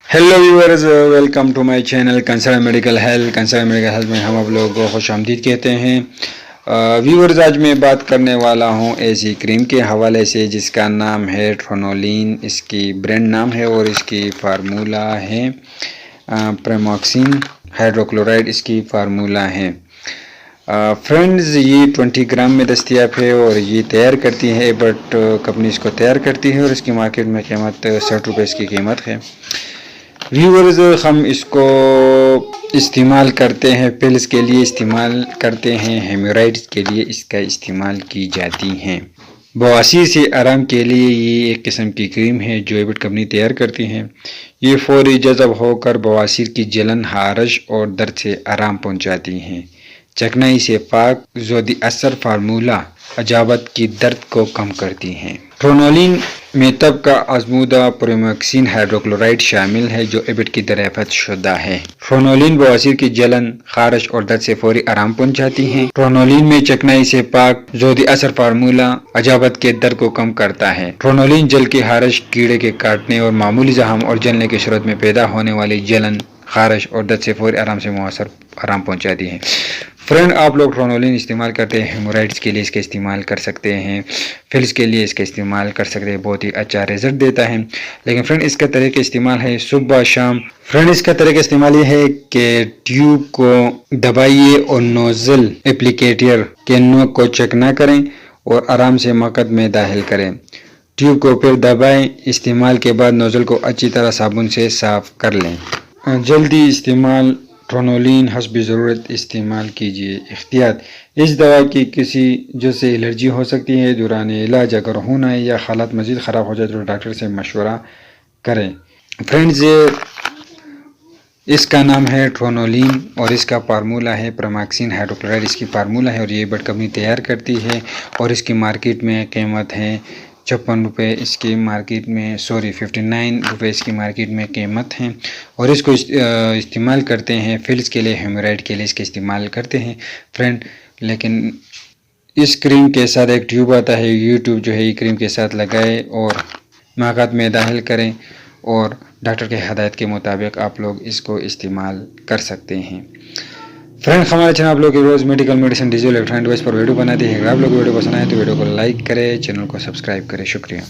Hello viewers, welcome to my channel concern medical health में हम आप लोगों को खुश आमदीद कहते हैं। व्यूअर्स, आज मैं बात करने वाला हूं ऐसी क्रीम के हवाले से जिसका नाम है ट्रोनोलिन। इसकी ब्रांड नाम है और इसकी फार्मूला है प्रामोक्सिन हाइड्रोक्लोराइड। इसकी फार्मूला है फ्रेंड्स, ये 20 ग्राम में दस्तियाब है और ये तैयार करती है बट कंपनी इसको तैयार करती है और इसकी मार्केट में कीमत 60 रुपये इसकी कीमत है। व्यूअर्स, हम इसको इस्तेमाल करते हैं, पिल्स के लिए इस्तेमाल करते हैं, हेमोराइड्स के लिए इसका इस्तेमाल की जाती हैं। बवासीर से आराम के लिए ये एक किस्म की क्रीम है जो एबिट कंपनी तैयार करती है। ये फौरी जज़ब होकर बवासीर की जलन, हारश और दर्द से आराम पहुंचाती हैं। चकनाई से पाक ज़ोदी असर फार्मूला अजाबत की दर्द को कम करती हैं। ट्रोनोलिन में तब का आजमूदा प्रामोक्सिन हाइड्रोक्लोराइड शामिल है जो एबिट की दरियाफ्त शुदा है। ट्रोनोलिन बवासीर की जलन, खारिश और दर्द से फौरी आराम पहुंचाती हैं। ट्रोनोलिन में चकनाई से पाक ज़ोदी असर फार्मूला अजाबत के दर्द को कम करता है। ट्रोनोलिन जल की खारिश, कीड़े के काटने और मामूली जख्म और जलने की सूरत में पैदा होने वाली जलन, खारिश और दर्द से फौरी आराम से मुअस्सर आराम पहुंचाती है। फ्रेंड, आप लोग ट्रोनोलिन इस्तेमाल करते हैं, हेमोराइड्स के लिए इसका इस्तेमाल कर सकते हैं, फिल्स के लिए इसका इस्तेमाल कर सकते हैं, बहुत ही अच्छा रिजल्ट देता है। लेकिन फ्रेंड, इसका तरीका इस्तेमाल है सुबह शाम। फ्रेंड, इसका तरीका इस्तेमाल ये है कि ट्यूब को दबाइए और नोजल एप्लीकेटर के नोक को चेक ना करें और आराम से मकद में दाखिल करें। ट्यूब को फिर दबाएं। इस्तेमाल के बाद नोजल को अच्छी तरह साबुन से साफ कर लें। जल्दी इस्तेमाल ट्रोनोलिन हस्ब ज़रूरत इस्तेमाल कीजिए। एहतियात: इस दवा की किसी जुज़ से एलर्जी हो सकती है। दौरान इलाज अगर होना है या हालत मज़ीद ख़राब हो जाए तो डॉक्टर से मशवरा करें। फ्रेंड्स, इसका नाम है ट्रोनोलिन और इसका फार्मूला है प्रामोक्सिन हाइड्रोक्लोराइड। इसकी फार्मूला है और ये बट कंपनी तैयार करती है और इसकी मार्केट में कीमत है 56 रुपये। इसकी मार्केट में 59 रुपये इसकी मार्केट में कीमत है और इसको इस्तेमाल करते हैं फिल्स के लिए, हेमोराइड के लिए इसका इस्तेमाल करते हैं फ्रेंड। लेकिन इस क्रीम के साथ एक ट्यूब आता है, ये ट्यूब जो है ये क्रीम के साथ लगाए और माकात में दाखिल करें और डॉक्टर के हदायत के मुताबिक आप लोग इसको इस्तेमाल कर सकते हैं। फ्रेंड, हमारे चैनल आप लोग रोज़ medical medicine digital electronic device पर वीडियो बनाते हैं। अगर आप लोग वीडियो पसंद आए तो वीडियो को लाइक करें, चैनल को सब्सक्राइब करें। शुक्रिया।